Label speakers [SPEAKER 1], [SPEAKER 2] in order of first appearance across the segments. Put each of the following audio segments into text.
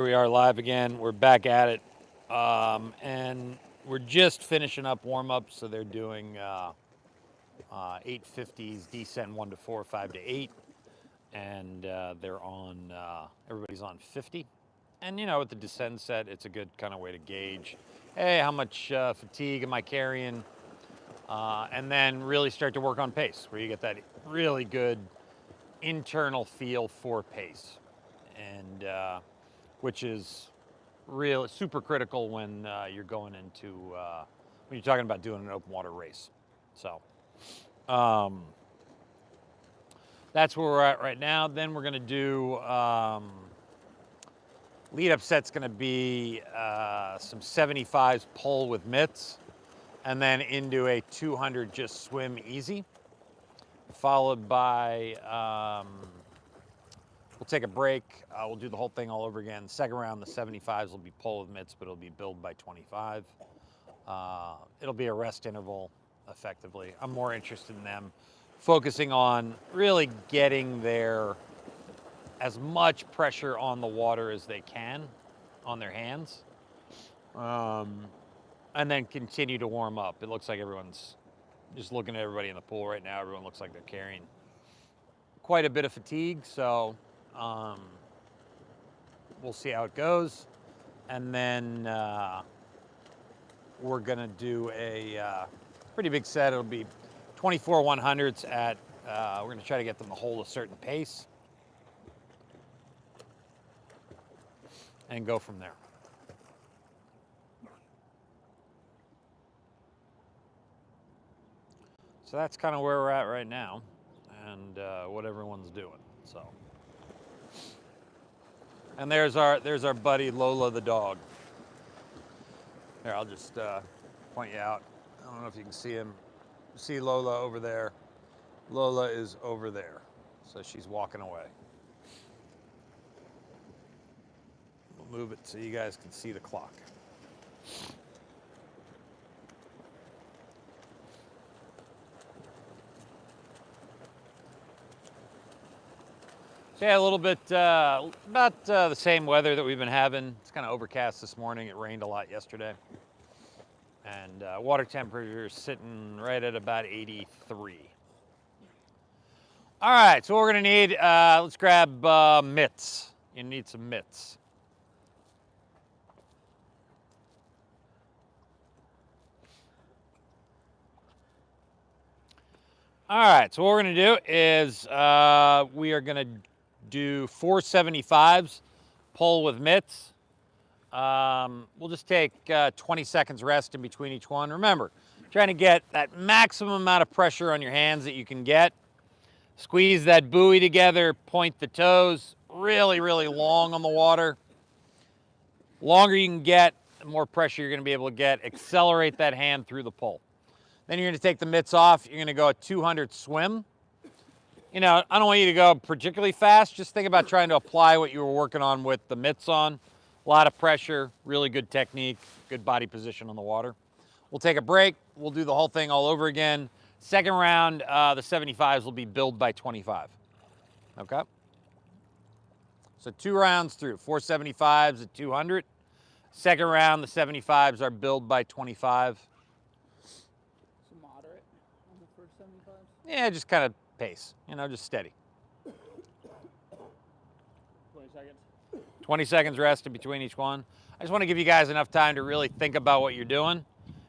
[SPEAKER 1] We are live again. We're back at it. And we're just finishing up warm ups. So they're doing 850s, descent 1 to 4, 5 to 8. And they're on, everybody's on 50. And, with the descend set, it's a good kind of way to gauge, hey, how much fatigue am I carrying? And then really start to work on pace, where you get that really good internal feel for pace. And which is real super critical when you're going into when you're talking about doing an open water race. So um, that's where we're at right now. Then we're going to do lead up set's going to be some 75s pull with mitts, and then into a 200 just swim easy, followed by we'll take a break. We'll do the whole thing all over again. Second round, the 75s will be pull with mitts, but it'll be build by 25. It'll be a rest interval, effectively. I'm more interested in them focusing on really getting their as much pressure on the water as they can on their hands, and then continue to warm up. It looks like everyone's just looking at everybody in the pool right now. Everyone looks like they're carrying quite a bit of fatigue, so we'll see how it goes. And then we're gonna do a pretty big set. It'll be 24 100s at, we're gonna try to get them to hold a certain pace and go from there. So that's kind of where we're at right now, and what everyone's doing. So, and there's our buddy Lola the dog. Here, I'll just point you out. I don't know if you can see him. See Lola over there. Lola is over there, so she's walking away. We'll move it so you guys can see the clock. So yeah, a little bit about the same weather that we've been having. It's kind of overcast this morning. It rained a lot yesterday. And water temperature is sitting right at about 83. All right, so what we're gonna need, let's grab mitts. You need some mitts. All right, so what we're gonna do is we are gonna do 4 75s, pull with mitts. We'll just take 20 seconds rest in between each one. Remember, trying to get that maximum amount of pressure on your hands that you can get. Squeeze that buoy together, point the toes, really, really long on the water. Longer you can get, the more pressure you're gonna be able to get. Accelerate that hand through the pull. Then you're gonna take the mitts off. You're gonna go a 200 swim. I don't want you to go particularly fast. Just think about trying to apply what you were working on with the mitts on. A lot of pressure, really good technique, good body position on the water. We'll take a break. We'll do the whole thing all over again. Second round, the 75s will be build by 25. Okay? So 2 rounds through, 4 75s at 200. Second round, the 75s are build by 25.
[SPEAKER 2] So moderate on the first 75s?
[SPEAKER 1] Yeah, just kind of pace, just steady.
[SPEAKER 2] 20 seconds.
[SPEAKER 1] 20 seconds rest in between each one. I just want to give you guys enough time to really think about what you're doing.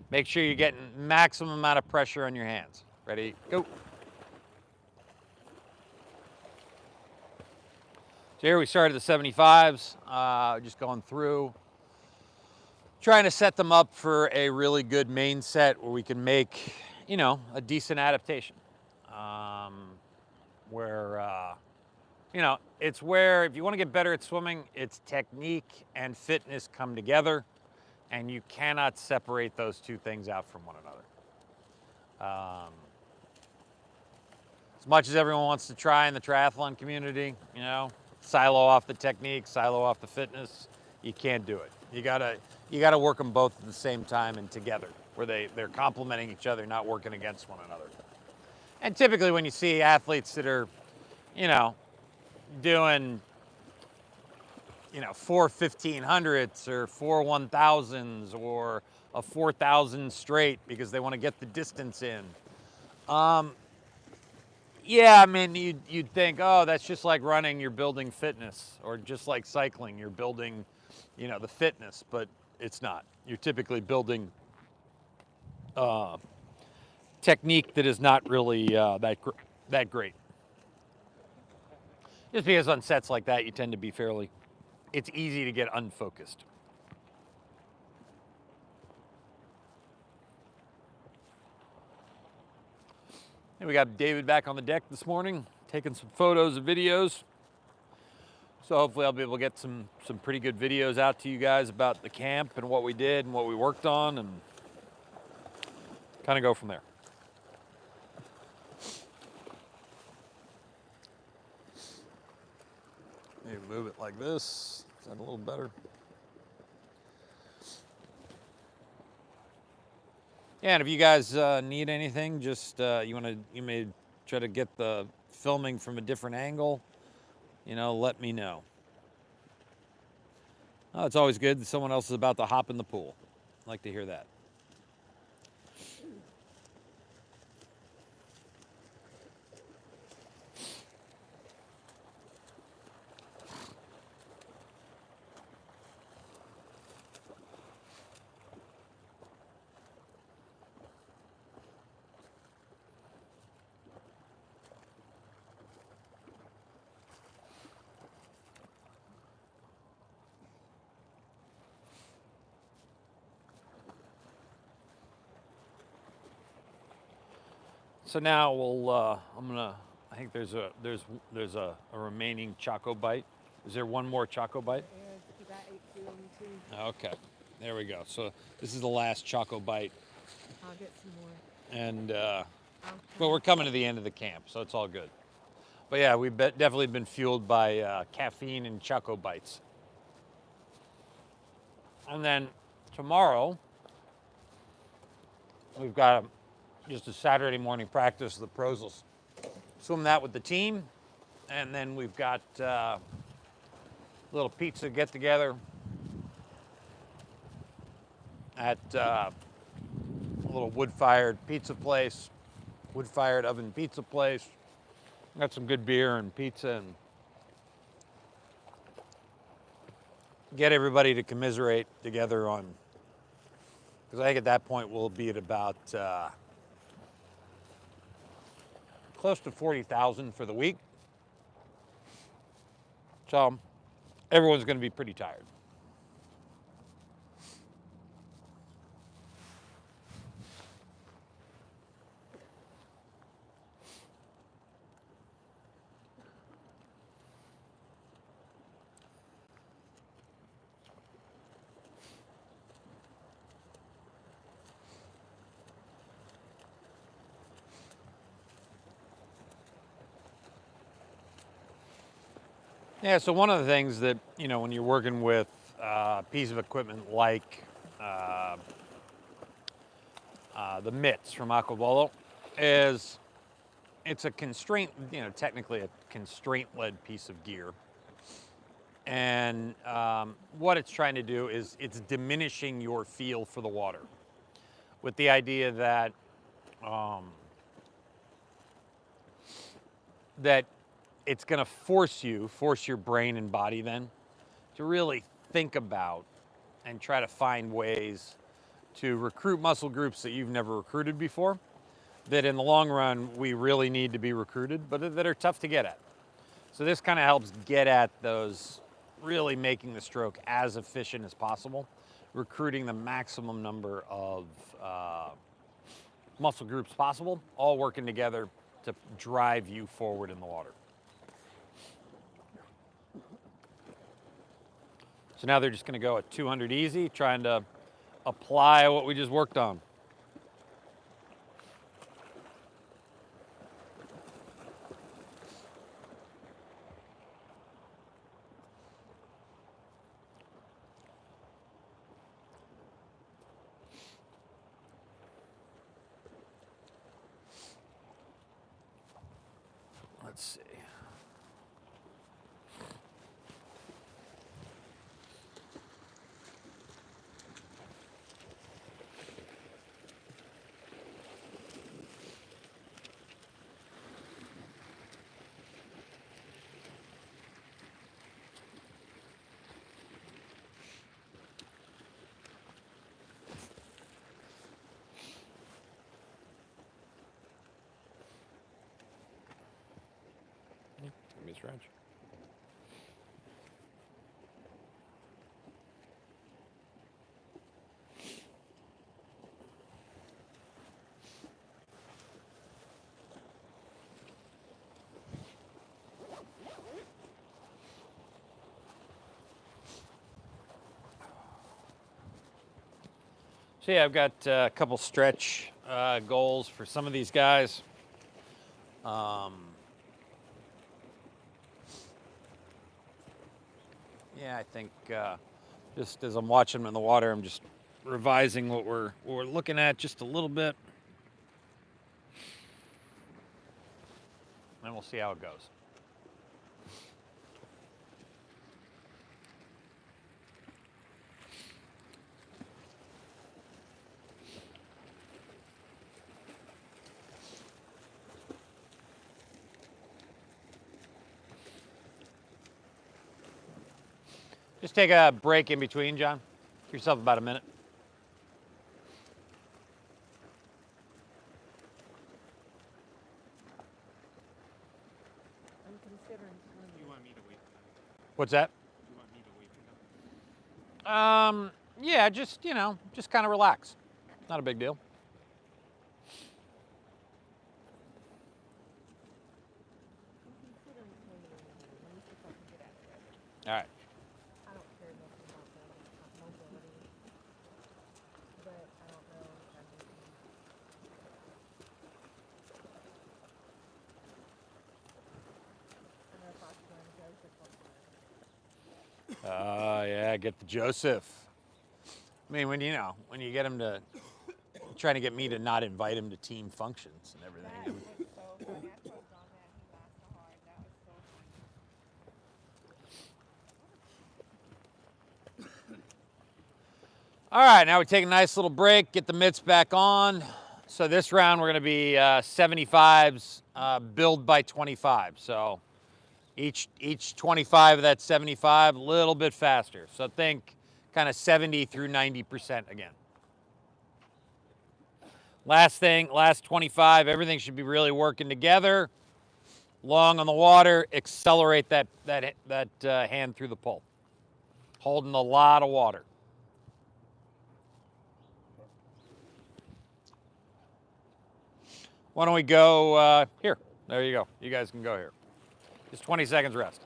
[SPEAKER 1] Make sure you're getting maximum amount of pressure on your hands. Ready, go. So here we started the 75s, just going through, trying to set them up for a really good main set where we can make, a decent adaptation. Where, it's where if you want to get better at swimming, it's technique and fitness come together, and you cannot separate those two things out from one another. As much as everyone wants to try in the triathlon community, silo off the technique, silo off the fitness, you can't do it. You gotta work them both at the same time and together, where they're complementing each other, not working against one another. And typically when you see athletes that are, doing four 1500s or four 1000s or a 4000 straight because they want to get the distance in. Yeah, I mean, you'd think, oh, that's just like running, you're building fitness, or just like cycling, you're building, the fitness, but it's not. You're typically building technique that is not really that great. Just because on sets like that, you tend to be it's easy to get unfocused. And we got David back on the deck this morning, taking some photos and videos. So hopefully I'll be able to get some pretty good videos out to you guys about the camp and what we did and what we worked on, and kind of go from there. Maybe move it like this. Is that a little better? Yeah, and if you guys need anything, just you may try to get the filming from a different angle, let me know. Oh, it's always good that someone else is about to hop in the pool. I'd like to hear that. So now I think there's a remaining Choco Bite. Is there one more Choco Bite?
[SPEAKER 2] Yeah, you got 8 2 on 2.
[SPEAKER 1] Okay, there we go. So this is the last Choco Bite,
[SPEAKER 2] I'll get some more.
[SPEAKER 1] and
[SPEAKER 2] Okay.
[SPEAKER 1] we're coming to the end of the camp, so it's all good. But yeah, we've definitely been fueled by caffeine and Choco Bites. And then tomorrow, we've got just a Saturday morning practice. The pros will swim that with the team. And then we've got a little pizza get together at a little wood-fired pizza place, wood-fired oven pizza place. Got some good beer and pizza, and get everybody to commiserate together on, because I think at that point we'll be at about close to 40,000 for the week. So everyone's going to be pretty tired. Yeah, so one of the things that, when you're working with a piece of equipment like the mitts from Aquabolo, is it's a constraint, technically a constraint-led piece of gear. And what it's trying to do is it's diminishing your feel for the water, with the idea that that it's going to force your brain and body then to really think about and try to find ways to recruit muscle groups that you've never recruited before, that in the long run we really need to be recruited, but that are tough to get at. So this kind of helps get at those, really making the stroke as efficient as possible, recruiting the maximum number of muscle groups possible, all working together to drive you forward in the water. So now they're just going to go at 200 easy, trying to apply what we just worked on. Let's see. stretch. So yeah, I've got a couple stretch goals for some of these guys. Yeah, I think just as I'm watching them in the water, I'm just revising what we're looking at just a little bit, and we'll see how it goes. Just take a break in between, John. Give yourself about a minute.
[SPEAKER 2] I'm considering swimming.
[SPEAKER 3] You want me to wait for them?
[SPEAKER 1] What's that?
[SPEAKER 3] You want me to wait for them?
[SPEAKER 1] Yeah, just just kind of relax. Not a big deal.
[SPEAKER 2] I'm considering swimming in the Let me see if I can get after it.
[SPEAKER 1] All right.
[SPEAKER 2] I don't care nothing about the mobility, but I don't know if I need to. I don't know if I swim Joseph or not.
[SPEAKER 1] Yeah, get the Joseph. I mean, when you get him to trying to get me to not invite him to team functions and everything.
[SPEAKER 2] That was so funny. I told John that he laughed so hard. That was so funny.
[SPEAKER 1] All right, now we take a nice little break, get the mitts back on. So this round we're going to be 75s, build by 25. So each 25 of that 75 a little bit faster. So think kind of 70 through 90% again. Last thing, last 25, everything should be really working together. Long on the water, accelerate that hand through the pole. Holding a lot of water. Why don't we go here? There you go. You guys can go here. Just 20 seconds rest.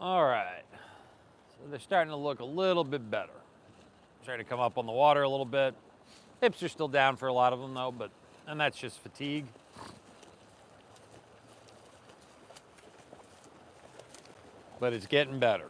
[SPEAKER 1] All right. So they're starting to look a little bit better. Starting to come up on the water a little bit. Hips are still down for a lot of them though, and that's just fatigue. But it's getting better.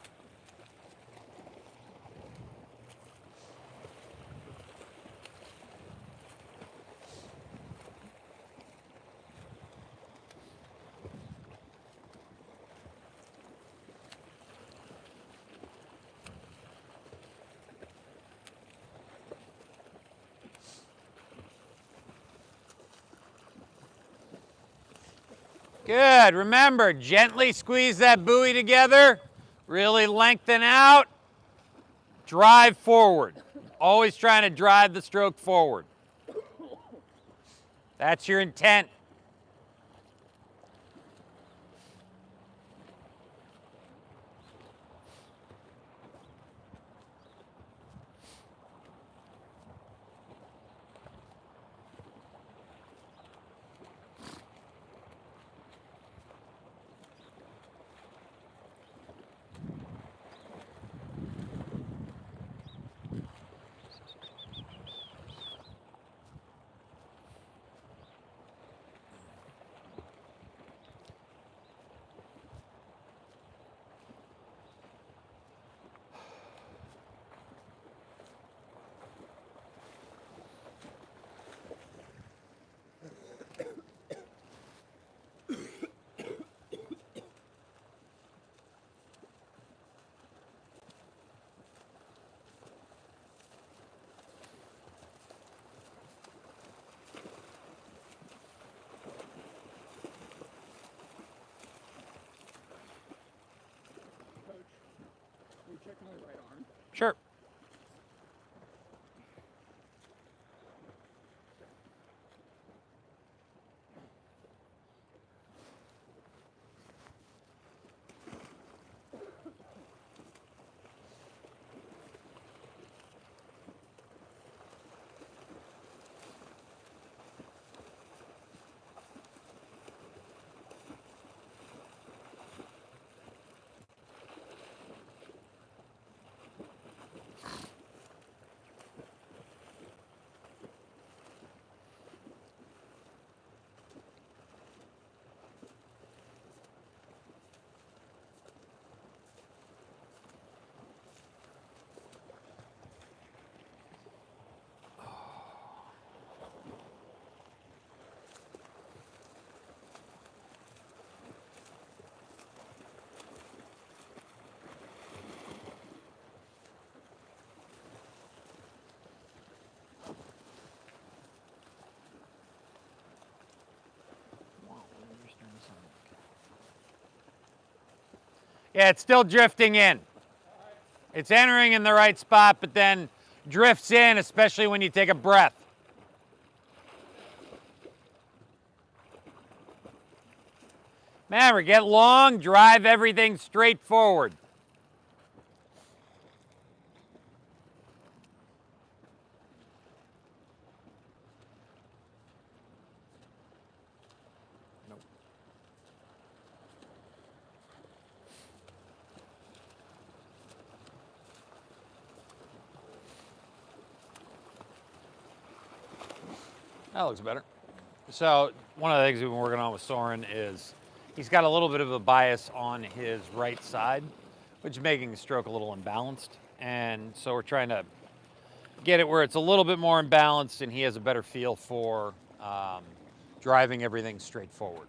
[SPEAKER 1] Good. Remember, gently squeeze that buoy together. Really lengthen out. Drive forward. Always trying to drive the stroke forward. That's your intent. Sure. Yeah, it's still drifting in. It's entering in the right spot, but then drifts in, especially when you take a breath. Remember, get long, drive everything straight forward. That looks better. So one of the things we've been working on with Soren is he's got a little bit of a bias on his right side, which is making the stroke a little imbalanced. And so we're trying to get it where it's a little bit more imbalanced and he has a better feel for driving everything straight forward.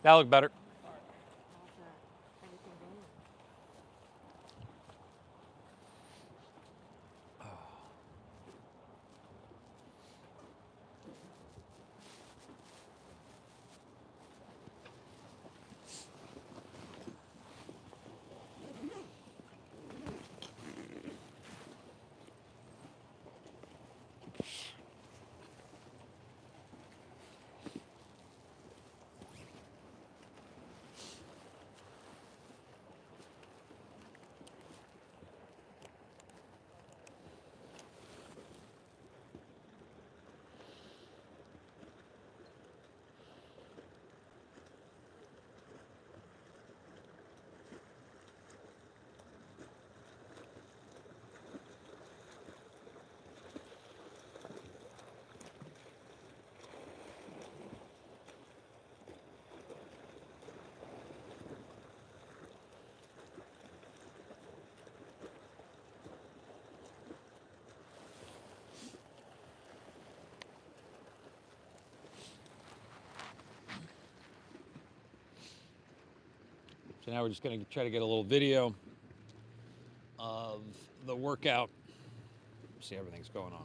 [SPEAKER 1] That looked better.
[SPEAKER 2] How's that? Everything going? So now we're just going to try to get a little video of the workout. See how everything's going on.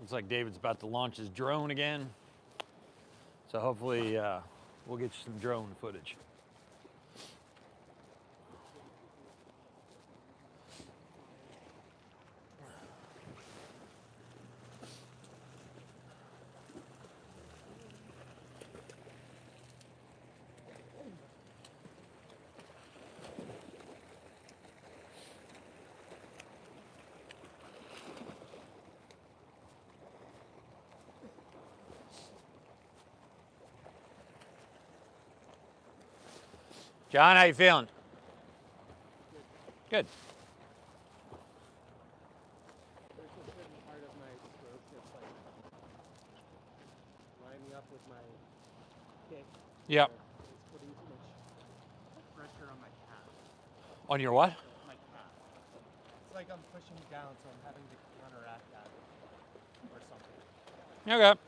[SPEAKER 2] Looks like David's about to launch his drone again. So hopefully we'll get you some drone footage.
[SPEAKER 1] John, how you feeling? Good.
[SPEAKER 3] There's a certain part of my stroke that's like lining up with my kick.
[SPEAKER 1] Yep.
[SPEAKER 3] where It's putting too much pressure on my calf.
[SPEAKER 1] On your what?
[SPEAKER 3] My calf. It's like I'm pushing down, so I'm having to counteract that or something.
[SPEAKER 1] Okay.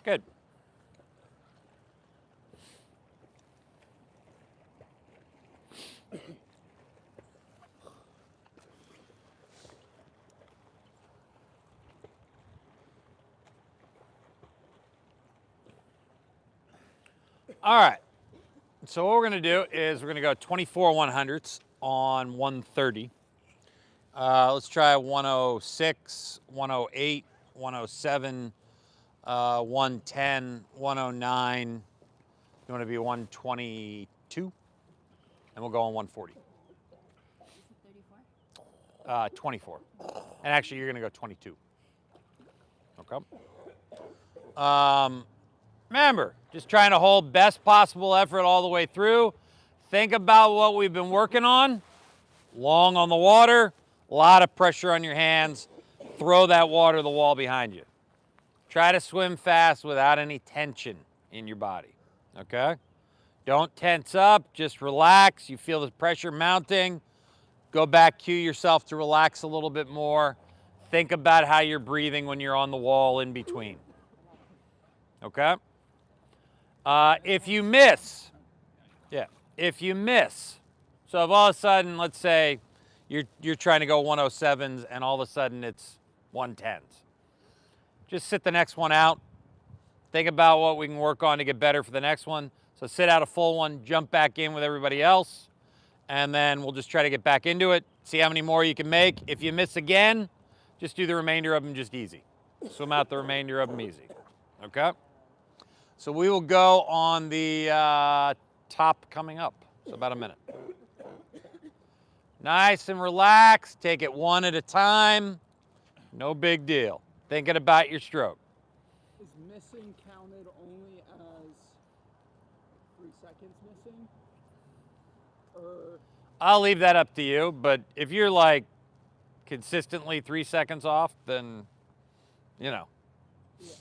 [SPEAKER 1] Good. All right. So what we're going to do is we're going to go 24 100ths on 130. Let's try 106, 108, 107, 110, 109. You want to be 122? And we'll go on 140. 24. And actually, you're going to go 22. Okay. Remember, just trying to hold best possible effort all the way through. Think about what we've been working on. Long on the water, a lot of pressure on your hands. Throw that water to the wall behind you. Try to swim fast without any tension in your body, okay? Don't tense up, just relax. You feel the pressure mounting. Go back, cue yourself to relax a little bit more. Think about how you're breathing when you're on the wall in between, okay? If you miss, so if all of a sudden, let's say you're trying to go 107s and all of a sudden it's 110s, just sit the next one out. Think about what we can work on to get better for the next one. So sit out a full one, jump back in with everybody else, and then we'll just try to get back into it, see how many more you can make. If you miss again, just do the remainder of them just easy. Swim out the remainder of them easy, okay? So we will go on the top coming up, so about a minute. Nice and relaxed, take it one at a time. No big deal. Thinking about your stroke.
[SPEAKER 4] Is missing counted only as 3 seconds missing? Or
[SPEAKER 1] I'll leave that up to you, but if you're like consistently 3 seconds off, then, you know.
[SPEAKER 4] Yeah.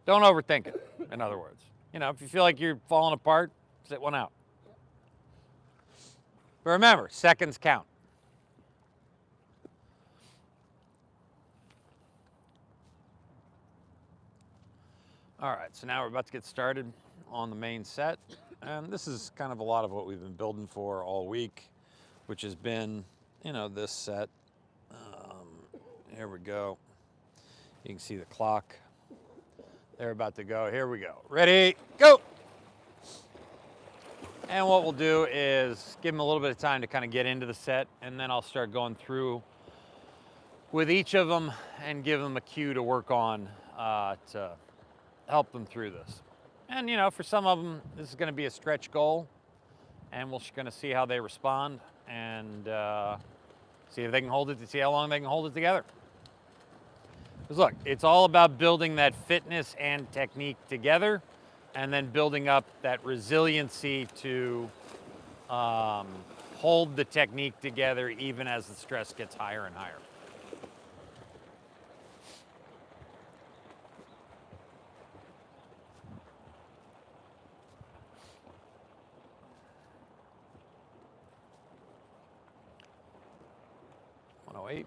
[SPEAKER 1] Don't overthink it, in other words. You know, if you feel like you're falling apart, sit one out. But remember, seconds count. All right, so now we're about to get started on the main set. And this is kind of a lot of what we've been building for all week, which has been, you know, this set. Here we go. You can see the clock. They're about to go. Here we go. Ready, go. And what we'll do is give them a little bit of time to kind of get into the set, and then I'll start going through with each of them and give them a cue to work on to help them through this. And, you know, for some of them, this is going to be a stretch goal, and we're going to see how they respond and see if they can hold it, to see how long they can hold it together. Because look, it's all about building that fitness and technique together, and then building up that resiliency to hold the technique together even as the stress gets higher and higher. Eight.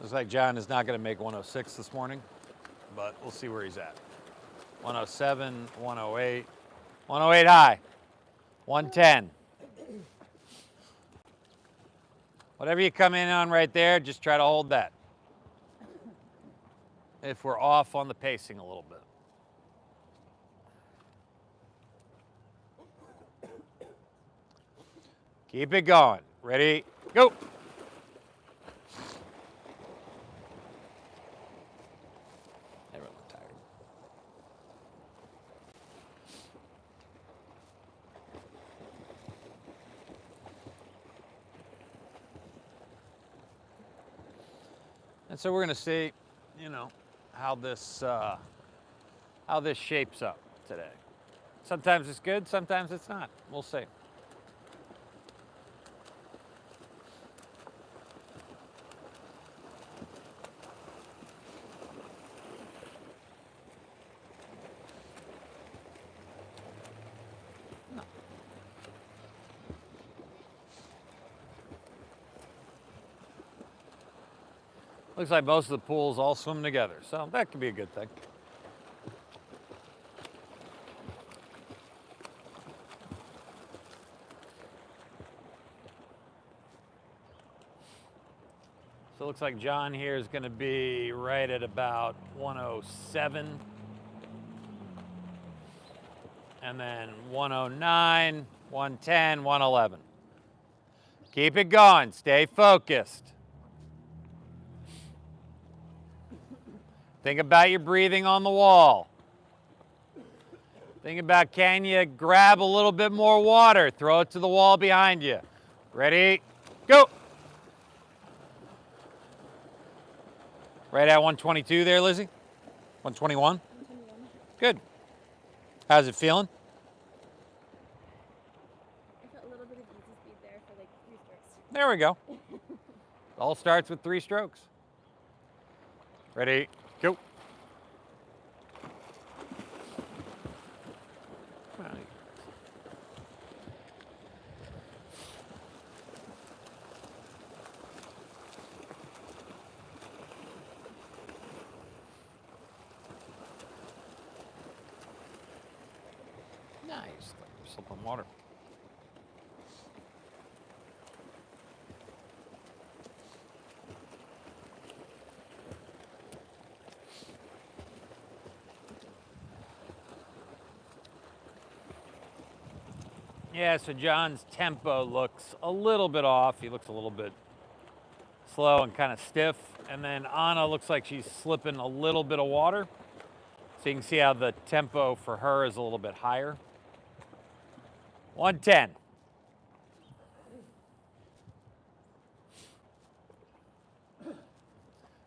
[SPEAKER 1] Looks like John is not going to make 106 this morning, but we'll see where he's at. 107, 108, 108 high, 110. Whatever you come in on right there, just try to hold that. If we're off on the pacing a little bit. Keep it going. Ready, go. And so we're gonna see, you know, how this shapes up today. Sometimes it's good, sometimes it's not. We'll see. Looks like most of the pools all swim together, so that could be a good thing. So it looks like John here is going to be right at about 107. And then 109, 110, 111. Keep it going. Stay focused. Think about your breathing on the wall. Think about, can you grab a little bit more water? Throw it to the wall behind you. Ready? Go. Right at 122 there, Lizzie? 121?
[SPEAKER 2] 121.
[SPEAKER 1] Good. How's it feeling?
[SPEAKER 2] I felt a little bit of easy speed there for like 3 strokes.
[SPEAKER 1] There we go. All starts with 3 strokes. Ready? Go. Nice. Slip on water. Yeah, so John's tempo looks a little bit off. He looks a little bit slow and kind of stiff. And then Anna looks like she's slipping a little bit of water. So you can see how the tempo for her is a little bit higher. 110.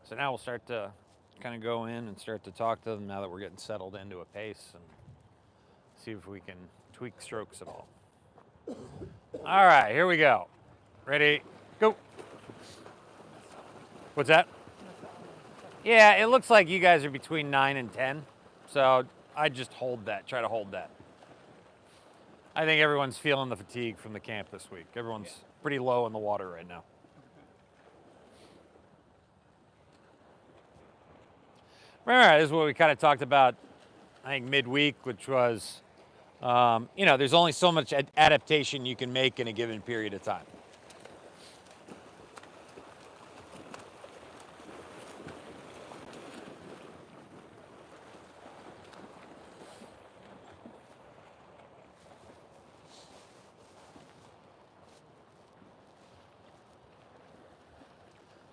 [SPEAKER 1] So now we'll start to kind of go in and start to talk to them now that we're getting settled into a pace and see if we can tweak strokes at all. All right, here we go. Ready, go. What's that? Yeah, it looks like you guys are between 9 and 10. So I just hold that, try to hold that. I think everyone's feeling the fatigue from the camp this week. Everyone's pretty low in the water right now. All right, this is what we kind of talked about, I think, midweek, which was, you know, there's only so much adaptation you can make in a given period of time.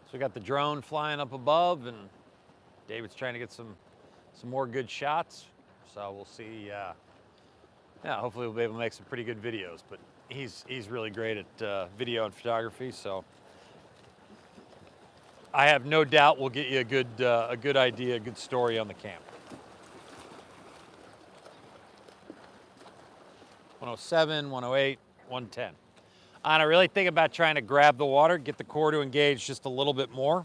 [SPEAKER 1] So we got the drone flying up above, and David's trying to get some more good shots. So we'll see. Yeah, hopefully we'll be able to make some pretty good videos. But he's really great at video and photography. So I have no doubt we'll get you a good idea, a good story on the camp. 107, 108, 110. Anna, really think about trying to grab the water, get the core to engage just a little bit more.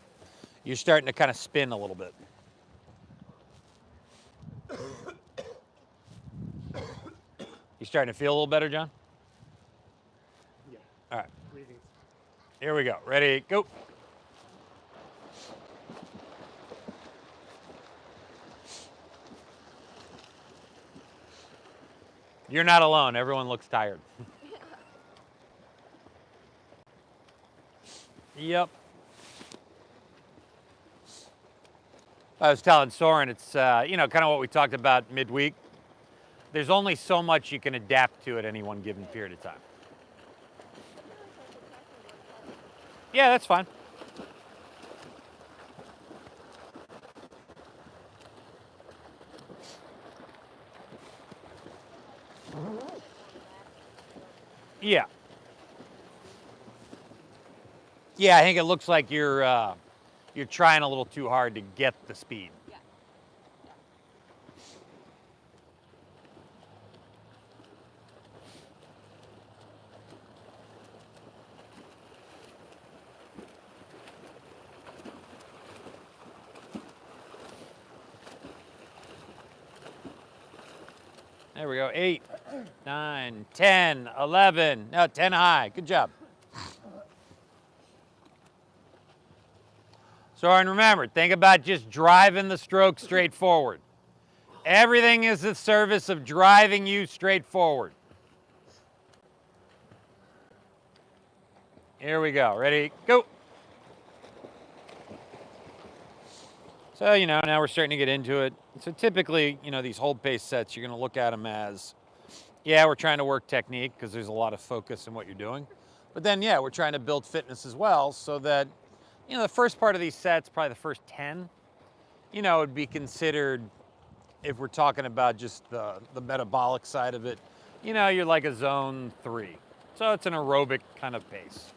[SPEAKER 1] You're starting to kind of spin a little bit. You starting to feel a little better, John?
[SPEAKER 3] Yeah.
[SPEAKER 1] All right.
[SPEAKER 3] Breathing.
[SPEAKER 1] Here we go. Ready, go. You're not alone. Everyone looks tired. Yep. I was telling Soren, it's, you know, kind of what we talked about midweek. There's only so much you can adapt to at any one given period of time. Yeah, that's fine. Yeah. Yeah, I think it looks like you're you're trying a little too hard to get the speed.
[SPEAKER 2] Yeah. Yeah.
[SPEAKER 1] There we go. 8, 9, 10, 11. No, 10 high. Good job. So, and remember, think about just driving the stroke straight forward. Everything is the service of driving you straight forward. Here we go. Ready? Go. So, now we're starting to get into it. So typically, these hold pace sets, you're going to look at them as, yeah, we're trying to work technique because there's a lot of focus in what you're doing. But then, yeah, we're trying to build fitness as well so that, the first part of these sets, probably the first 10, would be considered, if we're talking about just the metabolic side of it, you're like a zone 3. So it's an aerobic kind of pace.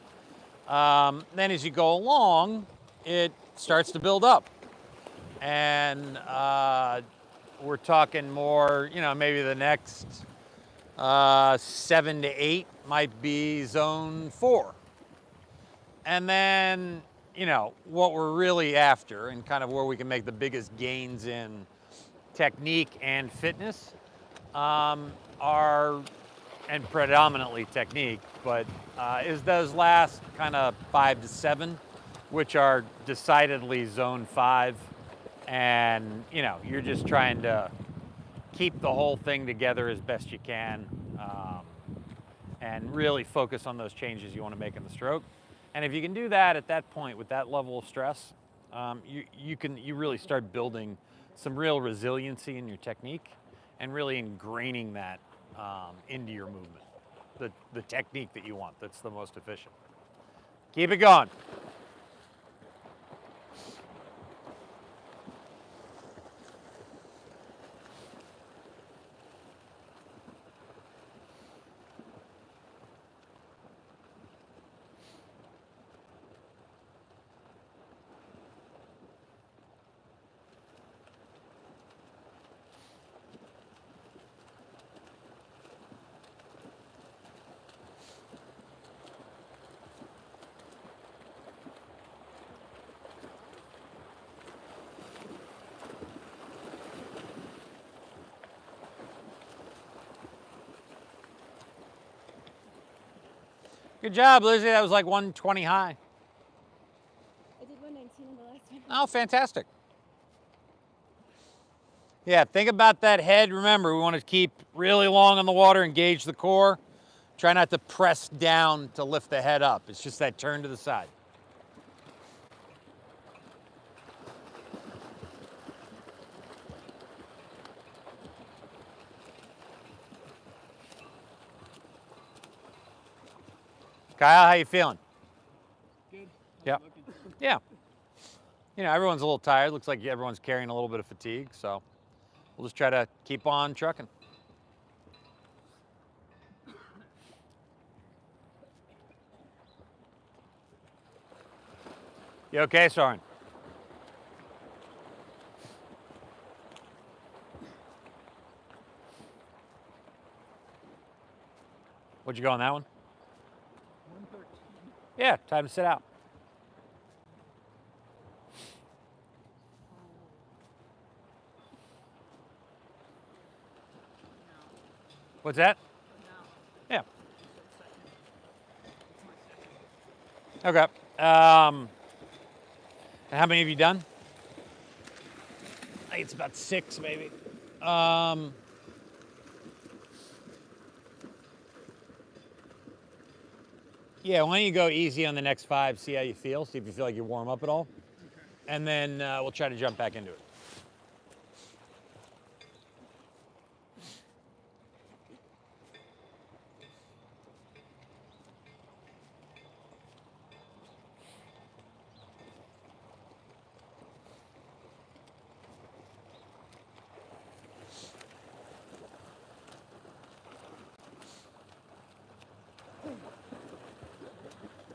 [SPEAKER 1] Then as you go along, it starts to build up. And we're talking more, maybe the next 7 to 8 might be zone 4. And then, what we're really after and kind of where we can make the biggest gains in technique and fitness are, and predominantly technique, but is those last kind of 5 to 7, which are decidedly zone 5. And, you're just trying to keep the whole thing together as best you can and really focus on those changes you want to make in the stroke. And if you can do that at that point with that level of stress, you really start building some real resiliency in your technique and really ingraining that into your movement, the technique that you want that's the most efficient. Keep it going. Good job, Lizzie. That was like 120 high.
[SPEAKER 2] I did 119 in the last one.
[SPEAKER 1] Oh, fantastic. Yeah, think about that head. Remember, we want to keep really long on the water, engage the core. Try not to press down to lift the head up. It's just that turn to the side. Kyle, how you feeling?
[SPEAKER 4] Good.
[SPEAKER 1] Yep. Yeah. Everyone's a little tired. Looks like everyone's carrying a little bit of fatigue, so we'll just try to keep on trucking. You okay, Soren? What'd you go on that one?
[SPEAKER 4] 113.
[SPEAKER 1] Yeah, time to sit out. What's that? Yeah. Okay. And how many have you done? I think it's about 6, maybe. Yeah, why don't you go easy on the next 5, see how you feel, see if you feel like you warm up at all.
[SPEAKER 4] Okay.
[SPEAKER 1] And then we'll try to jump back into it.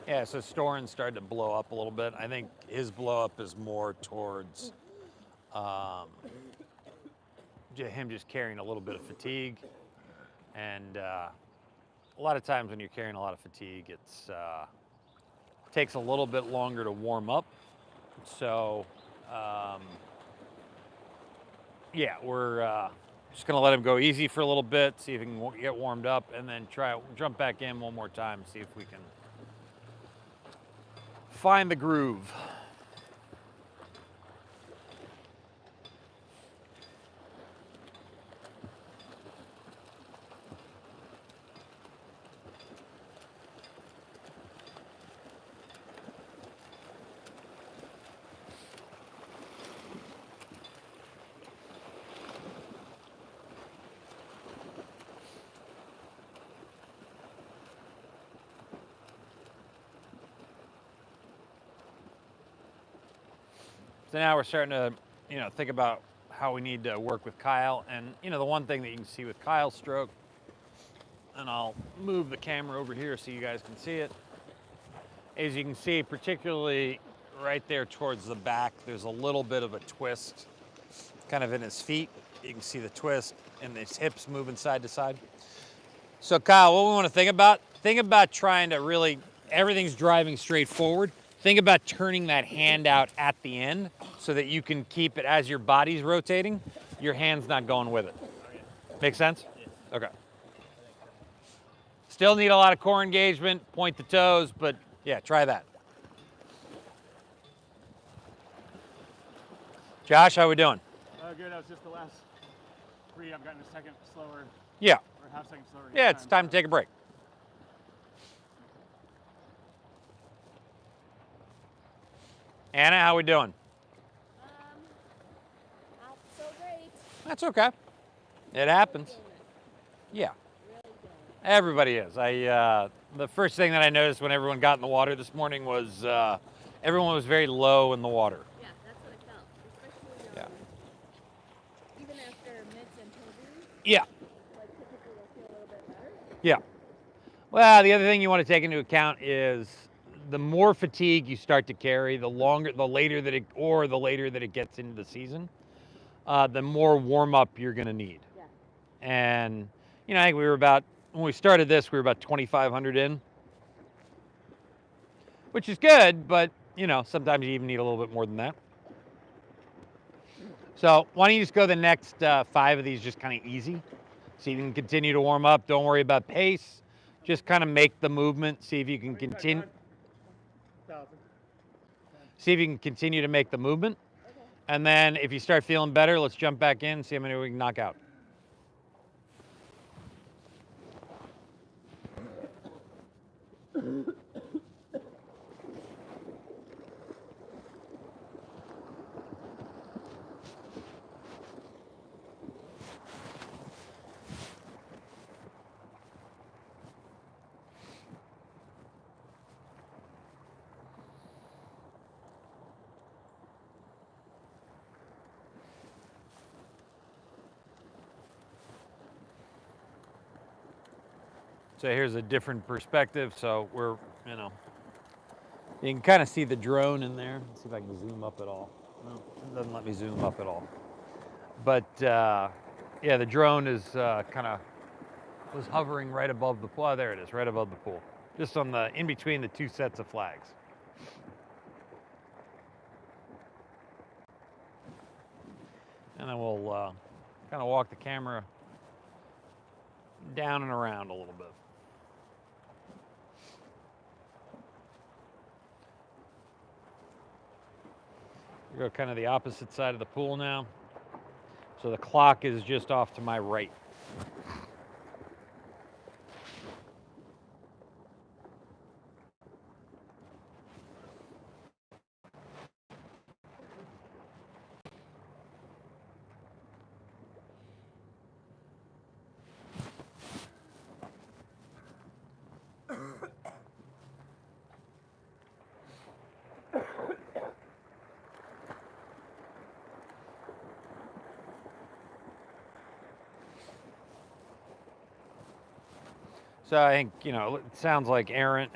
[SPEAKER 1] Yeah, so Storin started to blow up a little bit. I think his blow up is more towards him just carrying a little bit of fatigue. And a lot of times when you're carrying a lot of fatigue, it's takes a little bit longer to warm up. So yeah, we're just gonna let him go easy for a little bit, see if he can get warmed up, and then jump back in one more time, see if we can find the groove. So now we're starting to, think about how we need to work with Kyle. And, the one thing that you can see with Kyle's stroke, and I'll move the camera over here so you guys can see it, is you can see particularly right there towards the back, there's a little bit of a twist kind of in his feet. You can see the twist and his hips moving side to side. So Kyle, what we want to think about trying to really, everything's driving straight forward. Think about turning that hand out at the end so that you can keep it as your body's rotating, your hand's not going with it. Make sense?
[SPEAKER 3] Yes.
[SPEAKER 1] Okay. Still need a lot of core engagement, point the toes, but yeah, try that. Josh, how we doing?
[SPEAKER 4] Good. That was just the last 3. I've gotten a second slower,
[SPEAKER 1] Yeah.
[SPEAKER 4] or half second slower.
[SPEAKER 1] Yeah, it's time to take a break. Anna, how we doing?
[SPEAKER 2] Not so great.
[SPEAKER 1] That's okay. It happens. Yeah. Everybody is. The first thing that I noticed when everyone got in the water this morning was everyone was very low in the water.
[SPEAKER 2] Yeah, that's what I felt. Especially even after Mitts and Toby,
[SPEAKER 1] Yeah.
[SPEAKER 2] like typically will feel a little bit better.
[SPEAKER 1] Yeah. Well, the other thing you want to take into account is the more fatigue you start to carry, the later that it gets into the season, the more warm up you're going to need.
[SPEAKER 2] Yeah.
[SPEAKER 1] And I think when we started this, we were about 2,500 in, which is good, but sometimes you even need a little bit more than that. So why don't you just go the next 5 of these just kind of easy, so you can continue to warm up. Don't worry about pace. Just kind of make the movement. See if you can continue.
[SPEAKER 3] 1,000.
[SPEAKER 1] See if you can continue to make the movement.
[SPEAKER 2] Okay.
[SPEAKER 1] And then if you start feeling better, let's jump back in, see how many we can knock out. So here's a different perspective. So we're, you can kind of see the drone in there. Let's see if I can zoom up at all. No, it doesn't let me zoom up at all. But yeah, the drone is was hovering right above the pool. Oh, there it is, right above the pool. Just in between the 2 sets of flags. And then we'll kind of walk the camera down and around a little bit. We go kind of the opposite side of the pool now. So the clock is just off to my right. So I think, you know, it sounds like Anna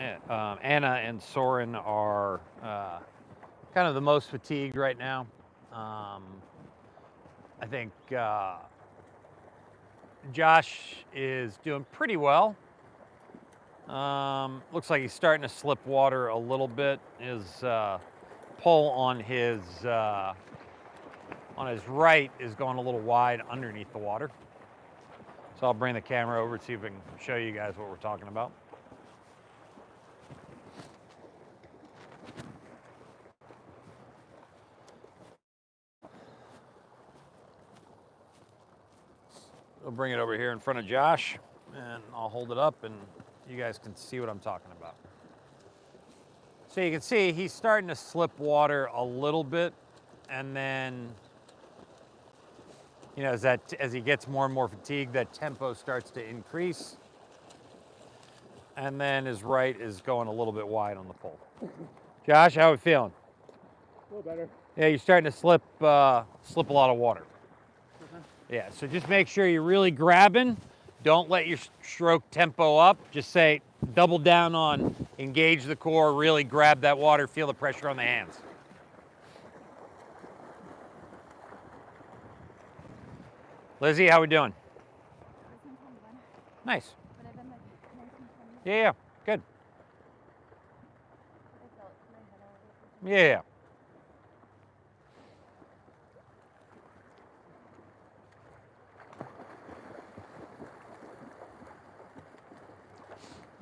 [SPEAKER 1] and Soren are kind of the most fatigued right now. I think Josh is doing pretty well. Looks like he's starting to slip water a little bit. His pole on his right is going a little wide underneath the water. So I'll bring the camera over to see if I can show you guys what we're talking about. I'll bring it over here in front of Josh and I'll hold it up and you guys can see what I'm talking about. So you can see he's starting to slip water a little bit, and then, you know, as he gets more and more fatigued, that tempo starts to increase. And then his right is going a little bit wide on the pole. Josh, how are we feeling?
[SPEAKER 4] A little better.
[SPEAKER 1] Yeah, you're starting to slip a lot of water. Yeah, so just make sure you're really grabbing. Don't let your stroke tempo up. Just say, double down on engage the core, really grab that water, feel the pressure on the hands. Lizzie, how we doing? Nice. Yeah, good. Yeah.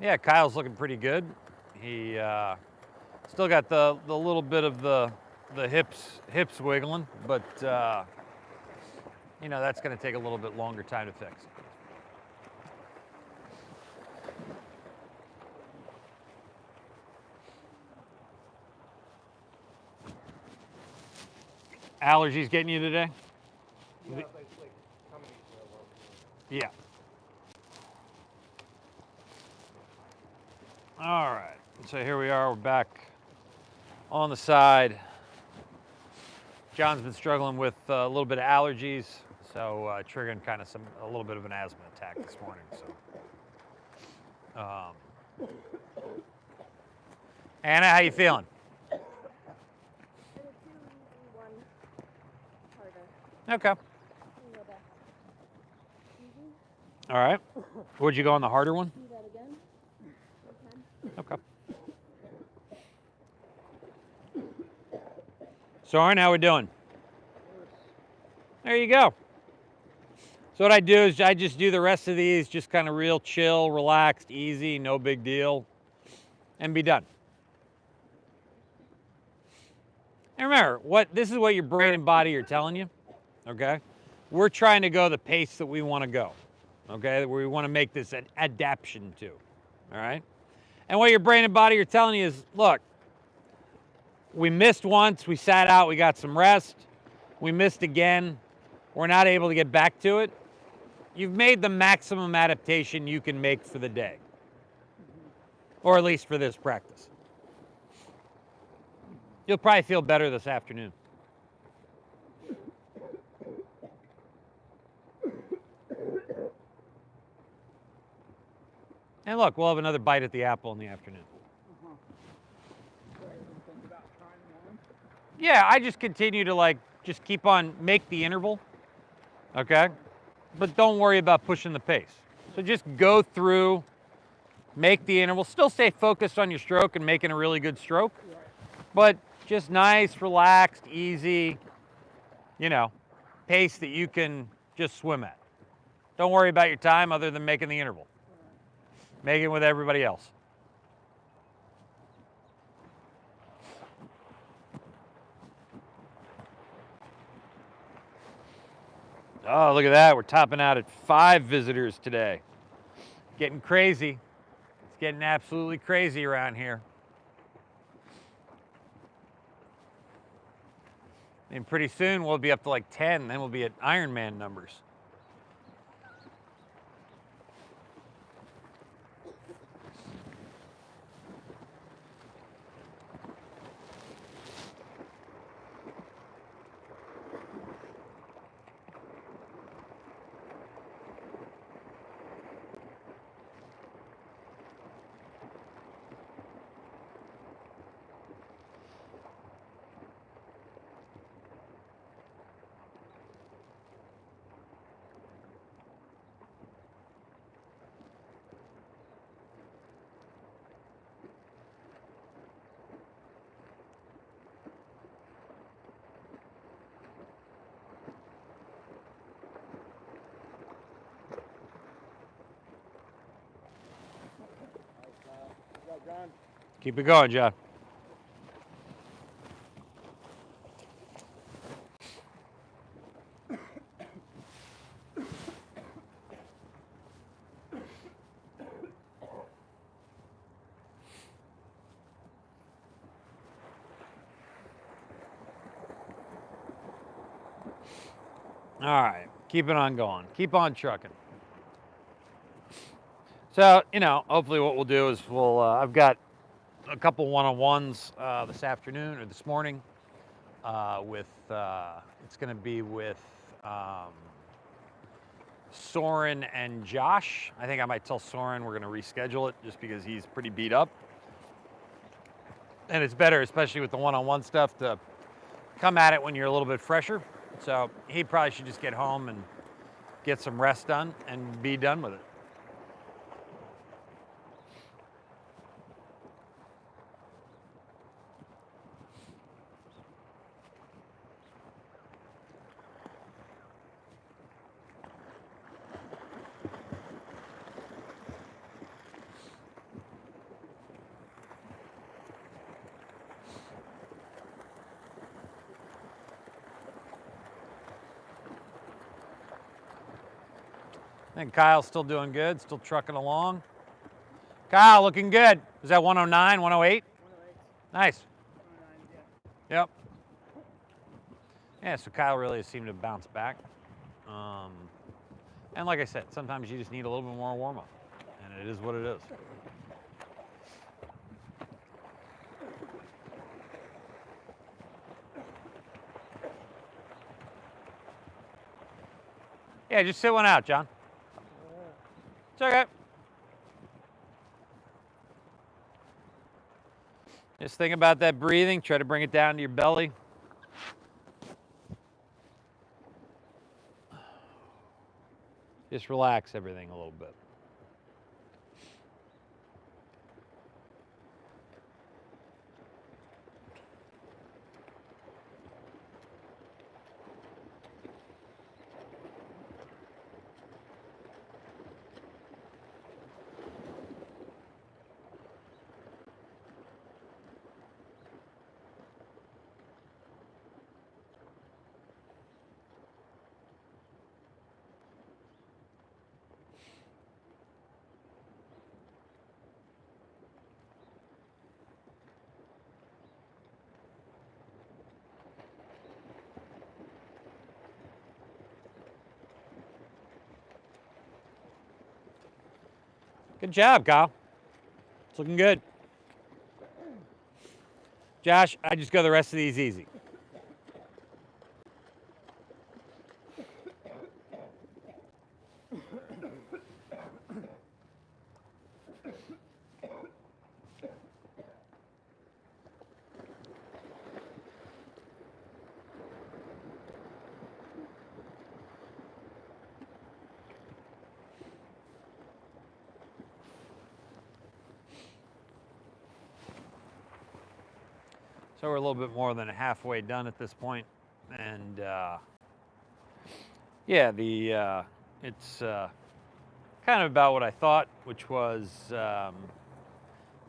[SPEAKER 1] Yeah, Kyle's looking pretty good. He still got the little bit of the hips wiggling, but you know, that's going to take a little bit longer time to fix. Allergies getting you today?
[SPEAKER 3] Yeah, but it's like coming to
[SPEAKER 1] Yeah. All right, so here we are, we're back on the side. John's been struggling with a little bit of allergies, so triggering kind of a little bit of an asthma attack this morning. So, Anna, how you feeling? Okay. All right. Would you go on the harder one?
[SPEAKER 2] Do that again.
[SPEAKER 1] Okay. Soren, how we doing? There you go. So what I do is I just do the rest of these just kind of real chill, relaxed, easy, no big deal, and be done. And remember, this is what your brain and body are telling you, okay? We're trying to go the pace that we want to go, okay? Where we want to make this an adaptation to, all right? And what your brain and body are telling you is, look, we missed once, we sat out, we got some rest. We missed again, we're not able to get back to it. You've made the maximum adaptation you can make for the day, or at least for this practice. You'll probably feel better this afternoon. And look, we'll have another bite at the apple in the afternoon. Yeah, I just continue to just keep on, make the interval, okay? But don't worry about pushing the pace. So just go through, make the interval, still stay focused on your stroke and making a really good stroke, but just nice, relaxed, easy, you know, pace that you can just swim at. Don't worry about your time other than making the interval. Make it with everybody else. Oh, look at that. We're topping out at 5 visitors today. Getting crazy. It's getting absolutely crazy around here. And pretty soon we'll be up to like 10, then we'll be at Ironman numbers. Keep it going, John. All right, keep it on going. Keep on trucking. So, hopefully what we'll do is I've got a couple one-on-ones this afternoon or this morning it's going to be with Soren and Josh. I think I might tell Soren we're going to reschedule it just because he's pretty beat up. And it's better, especially with the one-on-one stuff, to come at it when you're a little bit fresher. So he probably should just get home and get some rest done and be done with it. I think Kyle's still doing good, still trucking along. Kyle, looking good. Is that 109, 108?
[SPEAKER 4] 108.
[SPEAKER 1] Nice.
[SPEAKER 4] 109, yeah.
[SPEAKER 1] Yep. Yeah, so Kyle really seemed to bounce back. And like I said, sometimes you just need a little bit more warm-up, and it is what it is. Yeah, just sit one out, John. It's okay. Just think about that breathing. Try to bring it down to your belly. Just relax everything a little bit. Good job, Kyle. It's looking good. Josh, I just go the rest of these easy. So we're a little bit more than halfway done at this point, and yeah, it's kind of about what I thought, which was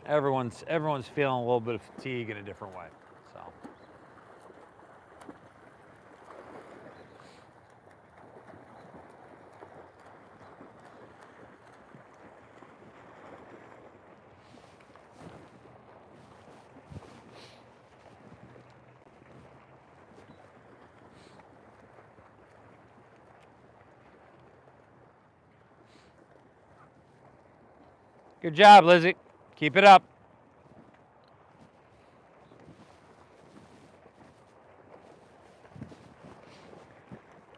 [SPEAKER 1] everyone's feeling a little bit of fatigue in a different way. So. Good job, Lizzie. Keep it up.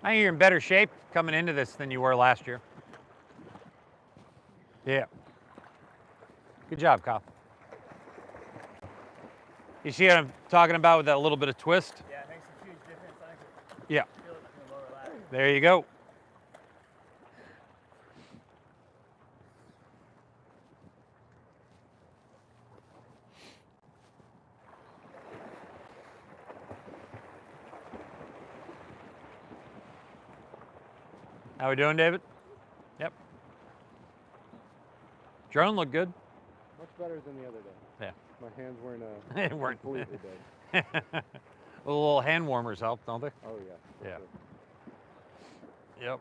[SPEAKER 1] I think you're in better shape coming into this than you were last year. Yeah. Good job, Kyle. You see what I'm talking about with that little bit of twist?
[SPEAKER 4] Yeah, it makes a huge difference. I think
[SPEAKER 1] Yeah.
[SPEAKER 4] feel it in the lower lat.
[SPEAKER 1] There you go. How we doing, David? Yep. Drone looked good.
[SPEAKER 3] Much better than the other day.
[SPEAKER 1] Yeah.
[SPEAKER 3] My hands weren't
[SPEAKER 1] They weren't.
[SPEAKER 3] completely dead.
[SPEAKER 1] The little hand warmers help, don't they?
[SPEAKER 3] Oh yeah. for
[SPEAKER 1] Yeah.
[SPEAKER 3] sure.
[SPEAKER 1] Yep.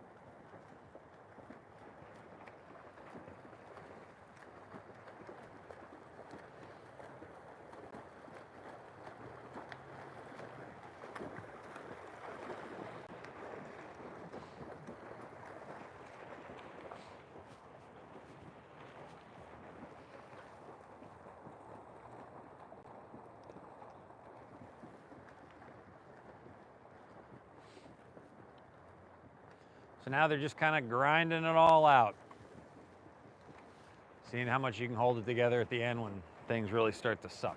[SPEAKER 1] So now they're just kind of grinding it all out. Seeing how much you can hold it together at the end when things really start to suck.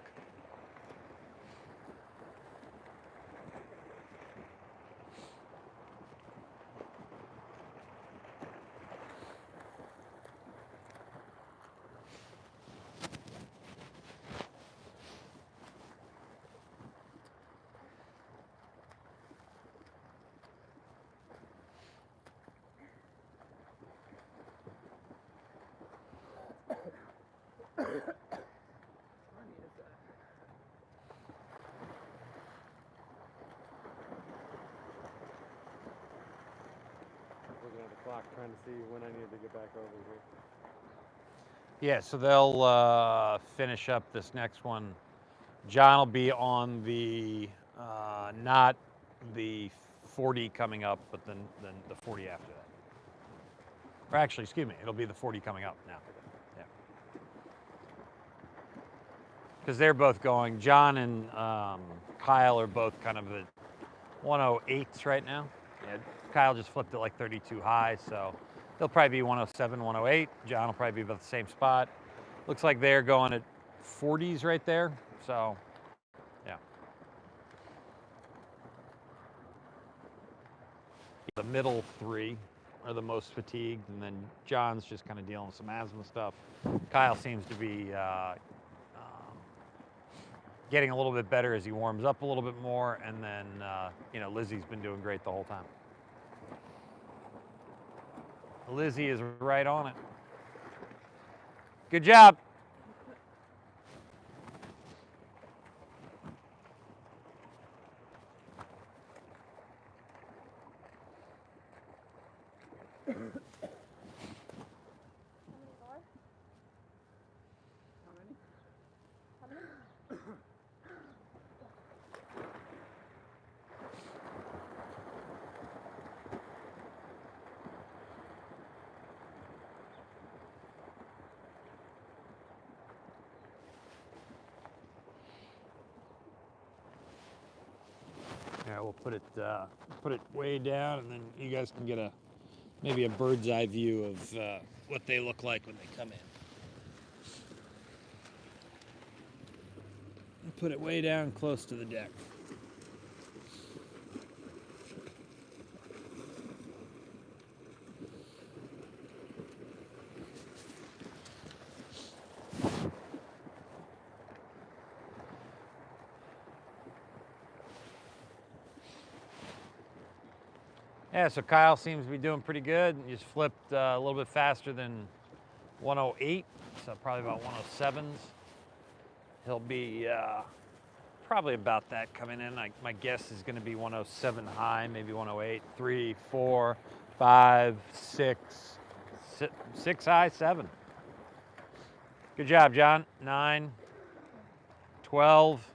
[SPEAKER 3] Looking at the clock, trying to see when I need to get back over here.
[SPEAKER 1] Yeah, so they'll finish up this next one. John will be on the not the 40 coming up, but then the 40 after that. Or actually, excuse me, it'll be the 40 coming up now. Yeah. Because they're both going. John and Kyle are both kind of at 108s right now. Yeah, Kyle just flipped it like 32 high, so they'll probably be 107, 108. John will probably be about the same spot. Looks like they're going at 40s right there. So, yeah. The middle three are the most fatigued, and then John's just kind of dealing with some asthma stuff. Kyle seems to be getting a little bit better as he warms up a little bit more, and then Lizzie's been doing great the whole time. Lizzie is right on it. Good job. Yeah, we'll put it way down, and then you guys can get maybe a bird's eye view of what they look like when they come in. Put it way down close to the deck. Yeah, so Kyle seems to be doing pretty good. He just flipped a little bit faster than 108, so probably about 107s. He'll be probably about that coming in. My guess is going to be 107 high, maybe 108, 3, 4, 5, 6, 6 high, 7. Good job, John. 9, 12.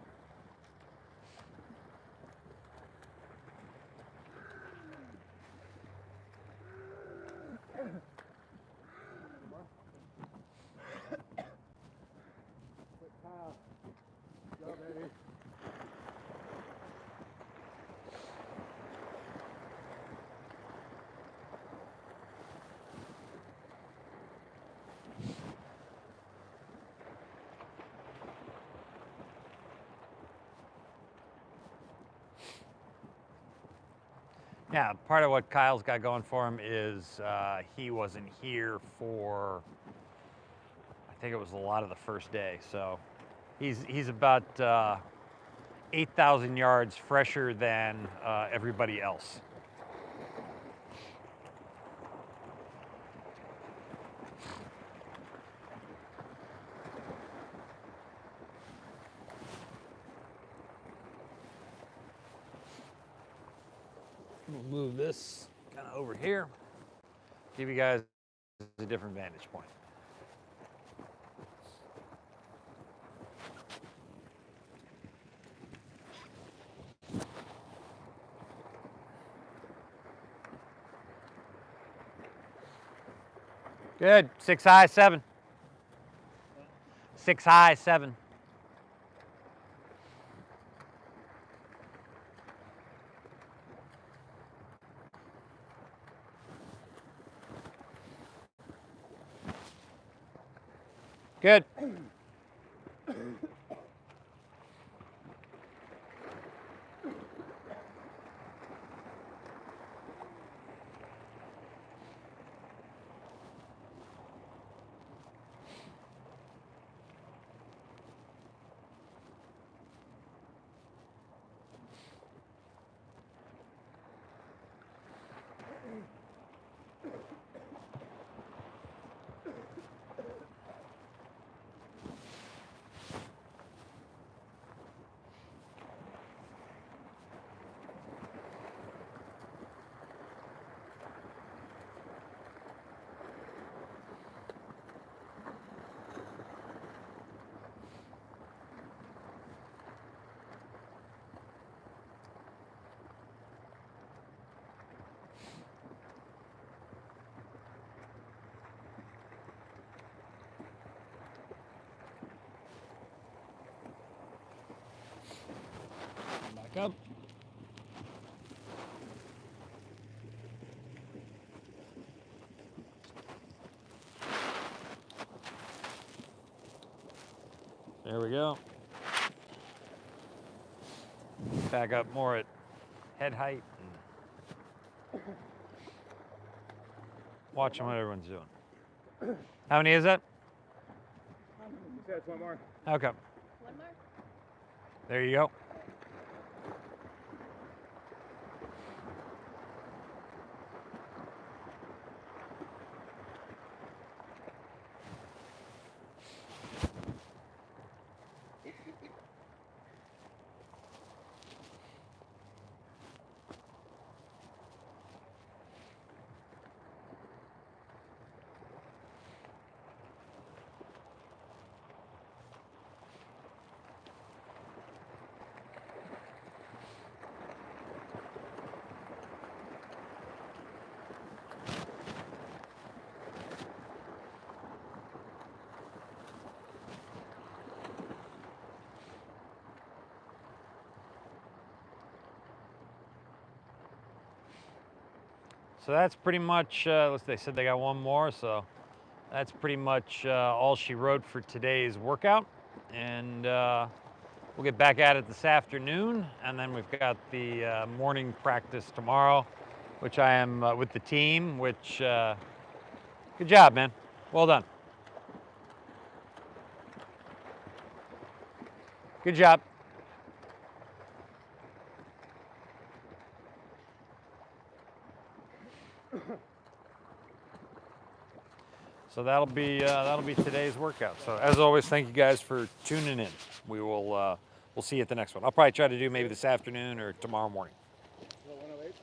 [SPEAKER 1] Yeah, part of what Kyle's got going for him is he wasn't here for, I think it was a lot of the first day. So he's about 8,000 yards fresher than everybody else. move this kind of over here. Give you guys a different vantage point. Good. 6 high, 7. 6 high, 7. Good. Back up. There we go. Back up more at head height. And watching what everyone's doing. How many is that?
[SPEAKER 4] Yeah, it's one more.
[SPEAKER 1] Okay.
[SPEAKER 2] One more?
[SPEAKER 1] There you go. So that's pretty much, they said they got one more, so that's pretty much all she wrote for today's workout. And we'll get back at it this afternoon, and then we've got the morning practice tomorrow, which I am with the team, which, good job, man. Well done. Good job. So that'll be today's workout. So as always, thank you guys for tuning in. We will we'll see you at the next one. I'll probably try to do maybe this afternoon or tomorrow morning.
[SPEAKER 4] Is that 108?